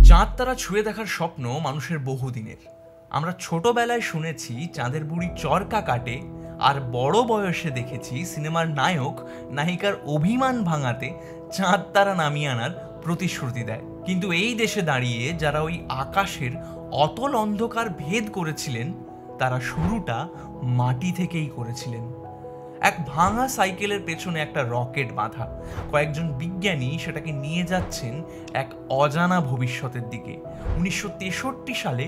চাঁদ তারা ছুঁয়ে দেখার স্বপ্ন মানুষের বহুদিনের। আমরা ছোটবেলায় শুনেছি চাঁদের বুড়ি চরকা কাটে, আর বড় বয়সে দেখেছি সিনেমার নায়ক নায়িকার অভিমান ভাঙাতে চাঁদ তারা নামিয়ে আনার প্রতিশ্রুতি দেয়। কিন্তু এই দেশে দাঁড়িয়ে যারা ওই আকাশের অতল অন্ধকার ভেদ করেছিলেন, তারা শুরুটা মাটি থেকেই করেছিলেন। এক ভাঙা সাইকেলের পেছনে একটা রকেট বাঁধা, কয়েকজন বিজ্ঞানী সেটাকে নিয়ে যাচ্ছেন এক অজানা ভবিষ্যতের দিকে। 1963 সালে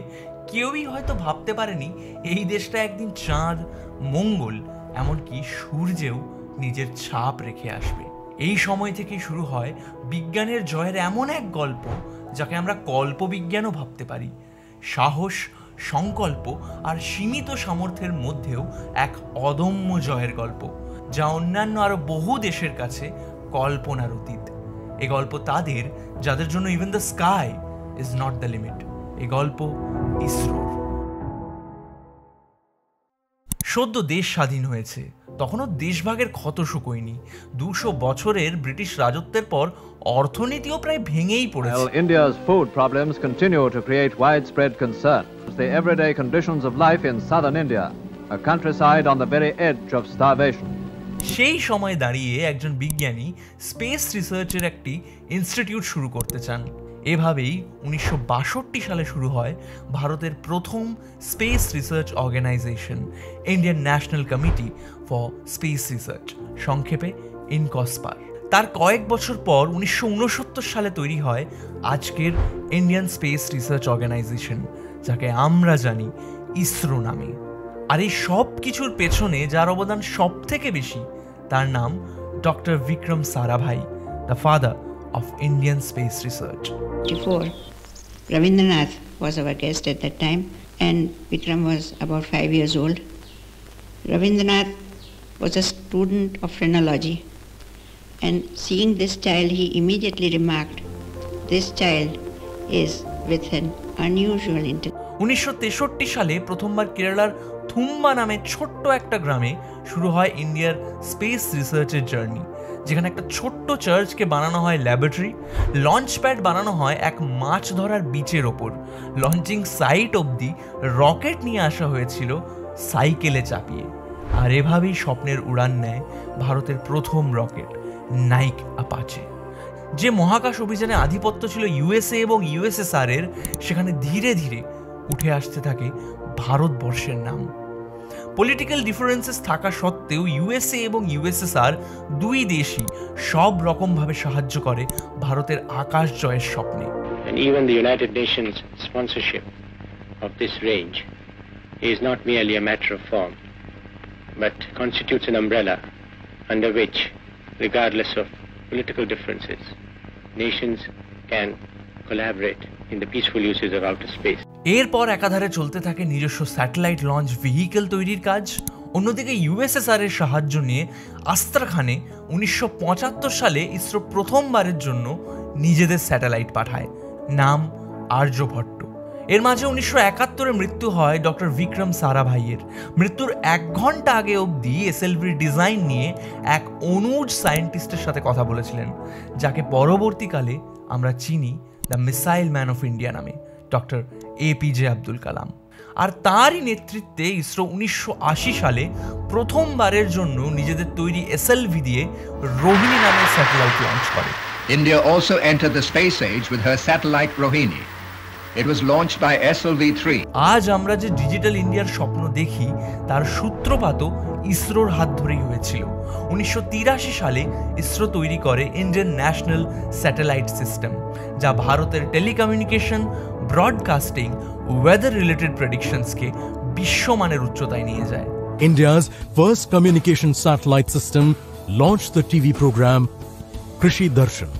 কেউই হয়তো ভাবতে পারেনি এই দেশটা একদিন চাঁদ, মঙ্গল, এমনকি সূর্যেও নিজের ছাপ রেখে আসবে। এই সময় থেকেই শুরু হয় বিজ্ঞানের জয়ের এমন এক গল্প যাকে আমরা কল্পবিজ্ঞানও ভাবতে পারি। সাহস, সংকল্প আর সীমিত সামর্থ্যের মধ্যেও এক অদম্য জয়ের গল্প, যা অন্যান্য আরো বহু দেশের কাছে কল্পনার অতীত। এই গল্প তাদের যাদের জন্য even the sky is not the limit. এই গল্প ইসরোর। সদ্য দেশ স্বাধীন হয়েছে, তখনও দেশভাগের ক্ষত শুকোয়নি। 200 বছরের ব্রিটিশ রাজত্বের পর অর্থনীতিও প্রায় ভেঙেই পড়েছে। India's food problems continue to create widespread concern. The everyday conditions of life in southern India, a countryside on the very edge of starvation. সেই সময় দাঁড়িয়ে একজন বিজ্ঞানী স্পেস রিসার্চের একটি ইনস্টিটিউট শুরু করতে চান। এভাবেই 1962 সালে শুরু হয় ভারতের প্রথম space research organisation, Indian national committee for space research, সংক্ষেপে ইনকসপার। তার কয়েক বছর পর 1969 সালে তৈরি হয় আজকের ইন্ডিয়ান স্পেস রিসার্চ অর্গানাইজেশন, যাকে আমরা জানি ইসরো নামে। আর এই সব কিছুর পেছনে যার অবদান সব থেকে বেশি, তার নাম doctor Vikram Sarabhai, the father of Indian space research. Before, Rabindranath was our guest at that time, and Vikram was about 5 years old. Rabindranath was a student of phrenology, and seeing this child, he immediately remarked, this child is with an unusual intelligence. 1963 সালে প্রথমবার কেরালার থুম্বা নামে ছোট্ট একটা গ্রামে শুরু হয় ইন্ডিয়ার স্পেস রিসার্চের জার্নি, যেখানে একটা ছোট্ট চার্চকে বানানো হয় ল্যাবরেটরি, লঞ্চ প্যাড বানানো হয় এক মাছ ধরার বিচের ওপর, লঞ্চিং সাইট অবধি রকেট নিয়ে আসা হয়েছিল সাইকেলে চাপিয়ে। আর এভাবেই স্বপ্নের উড়ান নেয় ভারতের প্রথম রকেট নাইক অ্যাপাচে। যে মহাকাশ অভিযানে আধিপত্য ছিল ইউএসএ এবং ইউএসএসআর এর, সেখানে ধীরে ধীরে উঠে আসতে থাকে ভারতবর্ষের নাম। পলিটিক্যাল ডিফারেন্সেস থাকা সত্ত্বেও ইউএসএ এবং ইউএসএসআর দুই দেশই সব রকম ভাবে সাহায্য করে ভারতের আকাশ জয়ের স্বপ্নে। And even the United Nations sponsorship of this range is not merely a matter of form, but constitutes an umbrella under which, regardless of political differences, nations can collaborate in the peaceful uses of outer space. এরপর একাধারে চলতে থাকে নিজস্ব satellite launch vehicle তৈরির কাজ। অন্যদিকে USSR এর সাহায্য নিয়ে আস্ত্রাখানে 1975 সালে ইসরো প্রথমবারের জন্য নিজেদের স্যাটেলাইট পাঠায়, নাম আর্যভট্ট। এর মাঝে 1971 মৃত্যু হয় ডক্টর বিক্রম সারাভাইয়ের। মৃত্যুর 1 ঘন্টা আগে অবধি এসএলভির ডিজাইন নিয়ে এক অনুজ সায়েন্টিস্টের সাথে কথা বলেছিলেন, যাকে পরবর্তীকালে আমরা চিনি the missile man of India নামে, ডক্টর এপিজে আব্দুল কালাম। আর তারই নেতৃত্বে ইসরো 1980 সালে প্রথমবারের জন্য নিজেদের তৈরি এসএলভি দিয়ে রোহিণী নামের স্যাটেলাইট লঞ্চ করে। India also entered the space age with her satellite Rohini. It was launched by SLV-3. আজ আমরা যে ডিজিটাল ইন্ডিয়ার স্বপ্ন দেখি, তার সূত্রপাতও ইসরোর হাত ধরেই হয়েছিল। 1983 সালে ইসরো তৈরি করে ইন্ডিয়ান ন্যাশনাল স্যাটেলাইট সিস্টেম, যা ভারতের টেলিকমিউনিকেশন, ব্রডকাস্টিং, ওয়েদার রিলেটেড প্রেডিকশনসকে বিশ্বমানের উচ্চতায় নিয়ে যায়। India's first communication satellite system launched the TV program Krishi Darshan,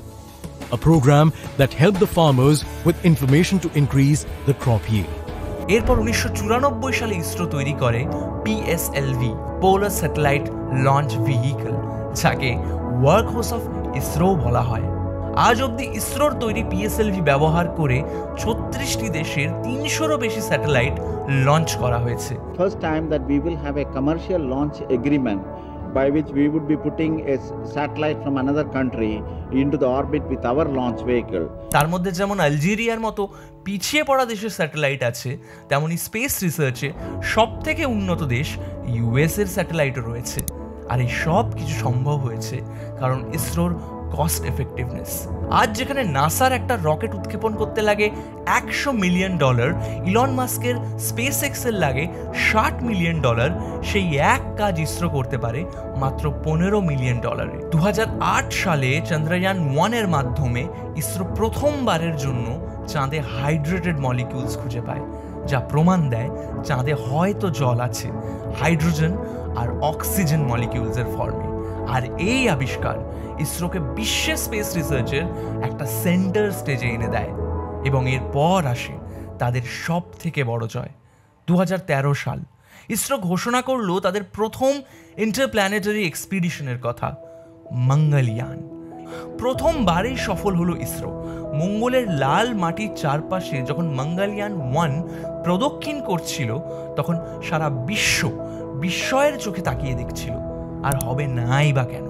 a program that helped the farmers with information to increase the crop yield. এরপর 1994 সালে ইসরো তৈরি করে PSLV, polar satellite launch vehicle, যাকে ওয়ার্কহোর্স of ISRO বলা হয়। আজ অবধি ইসরোর তৈরি পিএসএলভি ব্যবহার করে 36টি দেশের 300-রও বেশি স্যাটেলাইট লঞ্চ করা হয়েছে। First time that we will have a commercial launch agreement by which we would be putting a satellite from another country into the orbit with our launch vehicle. তার মধ্যে যেমন আলজেরিয়ার মতো পিছিয়ে পড়া দেশের স্যাটেলাইট আছে, তেমনি স্পেস রিসার্চে সবথেকে উন্নত দেশ ইউএস এর স্যাটেলাইটও রয়েছে। আর এই সব কিছু সম্ভব হয়েছে কারণ ইসরোর কস্ট এফেক্টিভনেস। আজ যেখানে নাসার একটা রকেট উৎক্ষেপণ করতে লাগে $100 মিলিয়ন, ইলন মাস্কের স্পেস এক্সের লাগে $60 মিলিয়ন, সেই এক কাজ ইসরো করতে পারে মাত্র $15 মিলিয়ন। 2008 সালে চন্দ্রযান 1 এর মাধ্যমে ইসরো প্রথমবারের জন্য চাঁদে হাইড্রেটেড মলিকিউলস খুঁজে পায়, যা প্রমাণ দেয় চাঁদে হয়তো জল আছে, হাইড্রোজেন আর অক্সিজেন মলিকিউলসের ফর্মে। আর এই আবিষ্কার ইসরোকে বিশ্বের স্পেস রিসার্চের একটা সেন্টার স্টেজে এনে দেয়। এবং এরপর আসে তাদের সব থেকে বড় জয়। 2013 সাল ইসরো ঘোষণা করলো তাদের প্রথম ইন্টারপ্ল্যানেটারি এক্সপিডিশনের কথা, মঙ্গলয়ান। প্রথমবারেই সফল হলো ইসরো। মঙ্গলের লাল মাটির চারপাশে যখন মঙ্গলয়ান 1 প্রদক্ষিণ করছিল, তখন সারা বিশ্ব বিস্ময়ের চোখে তাকিয়ে দেখছিল। আর হবে নাই বা কেন?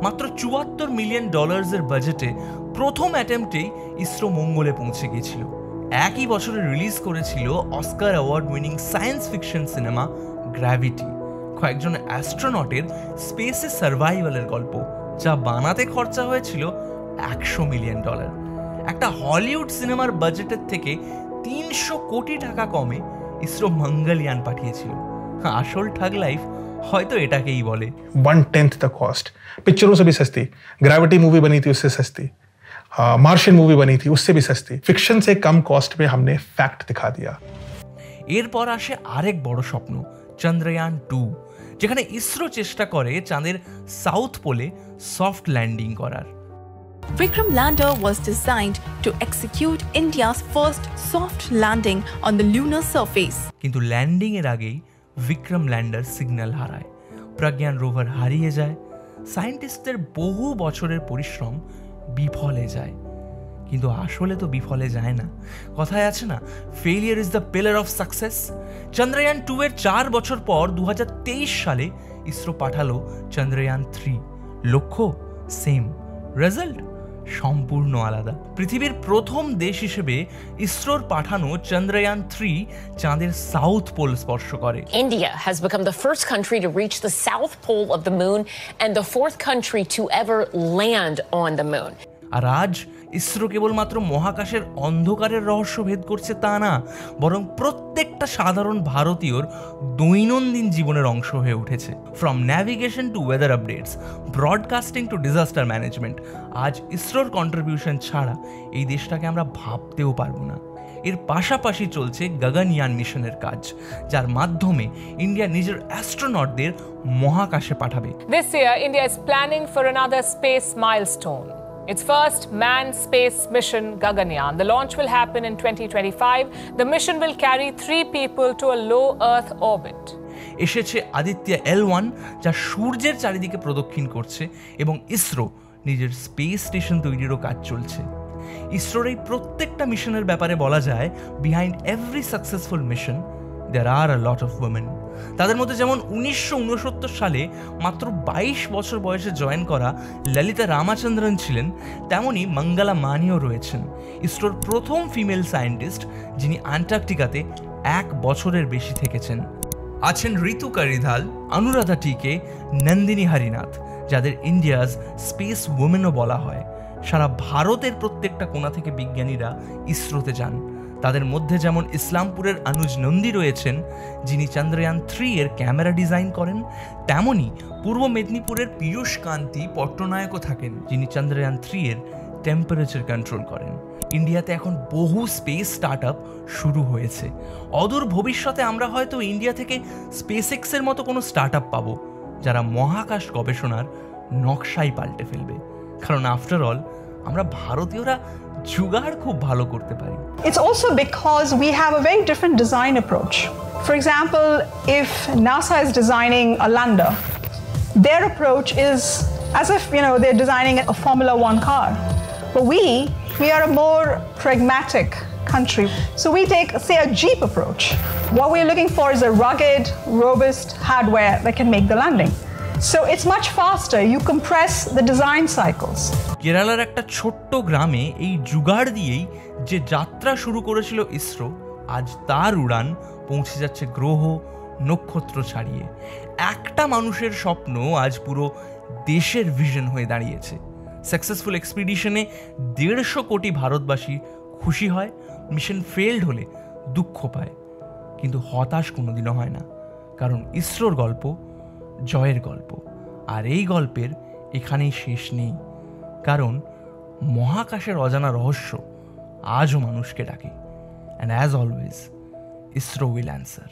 মাত্র $74 মিলিয়ন বাজেটে প্রথম অ্যাটেম্পটেই ইসরো মঙ্গলে পৌঁছে গিয়েছিল। একই বছরে রিলিজ করেছিল Oscar award winning science fiction cinema gravity, কয়েকজন অ্যাস্ট্রোনটের স্পেসে সার্ভাইভালের গল্প, যা বানাতে খরচা হয়েছিল $100 মিলিয়ন। একটা হলিউড সিনেমার বাজেটের থেকে 300 কোটি টাকা কমে ইসরো মঙ্গলয়ান পাঠিয়েছিল। আসল ঠাগ লাইফ হয়তো এটাকেই বলে। 1/10 द कॉस्ट। पिक्चरों से भी सस्ती, ग्रेविटी मूवी बनी थी उससे सस्ती, मार्शियन मूवी बनी थी उससे भी सस्ती। फिक्शन से कम कॉस्ट में हमने फैक्ट दिखा दिया। এরপর আসে আরেক বড় স্বপ্ন, চন্দ্রযান 2, যেখানে ইসরো চেষ্টা করে চাঁদের সাউথ পোলে সফট ল্যান্ডিং করার। Vikram lander was designed to execute India's first soft landing on the lunar surface. কিন্তু ল্যান্ডিং এর আগেই বিক্রম ল্যান্ডার সিগন্যাল হারায়, প্রজ্ঞান রোভার হারিয়ে যায়, সায়েন্টিস্টদের বহু বছরের পরিশ্রম বিফলে যায়। কিন্তু আসলে তো বিফলে যায় না। কথায় আছে না, failure is the pillar of success. Chandrayaan 2 এর 4 বছর পর 2023 সালে ইসরো পাঠালো চন্দ্রযান 3। লক্ষ্য সেম, রেজাল্ট সম্পূর্ণ আলাদা। পৃথিবীর প্রথম দেশ হিসেবে ইসরোর পাঠানো চন্দ্রযান 3 চাঁদের সাউথ পোল স্পর্শ করে। India has become the first country to reach the south pole of the moon and the fourth country to ever land on the moon. আর আজ ইসরো কেবলমাত্র মহাকাশের অন্ধকারের রহস্য ভেদ করছে তা না, বরং প্রত্যেকটা সাধারণ ভারতীয়র দৈনন্দিন জীবনের অংশ হয়ে উঠেছে। From navigation to weather updates, broadcasting to disaster management, আজ ইসরোর কন্ট্রিবিউশন ছাড়া এই দেশটাকে আমরা ভাবতেও পারবো না। এর পাশাপাশি চলছে গগনয়ান মিশনের কাজ, যার মাধ্যমে ইন্ডিয়া নিজের অ্যাস্ট্রোনটদের মহাকাশে পাঠাবে। This year, India is planning for another space milestone. Its first manned space mission, Gaganyaan. The launch will happen in 2025. The mission will carry 3 people to a low Earth orbit. এসেছে Aditya L1, যা সূর্যের চারিদিকে প্রদক্ষিণ করছে, এবং ইসরো নিজের space station তৈরিরও কাজ চলছে। ইসরোর এই প্রত্যেকটা মিশনের ব্যাপারে বলা যায়, behind every successful mission there are a lot of women. তাদের মধ্যে যেমন 1969 সালে মাত্র 22 বছর বয়সে জয়েন করা ললিতা রামাচন্দ্রন ছিলেন, তেমনি মঙ্গলা মানিও রয়েছেন, ইসরোর প্রথম ফিমেল সায়েন্টিস্ট যিনি অ্যান্টার্কটিকাতে 1 বছরের বেশি থেকেছেন। আছেন ঋতু কারিধাল, অনুরাধা টিকে, নন্দিনী হরিনাথ, যাদের ইন্ডিয়াজ স্পেস উমেনও বলা হয়। সারা ভারতের প্রত্যেকটা কোণা থেকে বিজ্ঞানীরা ইসরোতে যান। তাদের মধ্যে যেমন ইসলামপুরের অনুজ নন্দী রয়েছেন, যিনি চন্দ্রযান 3 এর ক্যামেরা ডিজাইন করেন, তেমনি পূর্ব মেদিনীপুরের পীয়ূষ কান্তি পট্টনায়কও থাকেন, যিনি চন্দ্রযান 3 এর টেম্পারেচার কন্ট্রোল করেন। ইন্ডিয়াতে এখন বহু স্পেস স্টার্টআপ শুরু হয়েছে। অদূর ভবিষ্যতে আমরা হয়তো ইন্ডিয়া থেকে স্পেস এক্সের মতো কোনো স্টার্টআপ পাবো, যারা মহাকাশ গবেষণার নকশাই পাল্টে ফেলবে। কারণ আফটার অল আমরা ভারতীয়রা জুগাড় খুব ভালো করতে পারি। It's also because we have a very different design approach. For example, if NASA is designing a lander, their approach is as if, they're designing a Formula 1 car. But we are a more pragmatic country. So we take, say, a Jeep approach. What we're looking for is a rugged, robust hardware that can make the landing. So it's much faster. You compress the design cycles. কেরালার একটা ছোট্ট গ্রামে এই জুগাড় দিয়েই যে যাত্রা শুরু করেছিল ইসরো, আজ তার উড়ান পৌঁছে যাচ্ছে গ্রহ নক্ষত্র ছাড়িয়ে। একটা মানুষের স্বপ্ন আজ পুরো দেশের ভিশন হয়ে দাঁড়িয়েছে। সাকসেসফুল এক্সপিডিশনে 150 কোটি ভারতবাসী খুশি হয়, মিশন ফেলড হলে দুঃখ পায়, কিন্তু হতাশ কোনোদিনও হয় না, কারণ ইসরোর গল্প জয়ের গল্প। আর এই গল্পের এখানেই শেষ নেই, কারণ মহাকাশের অজানা রহস্য আজও মানুষকে ডাকে। And as always ISRO will answer.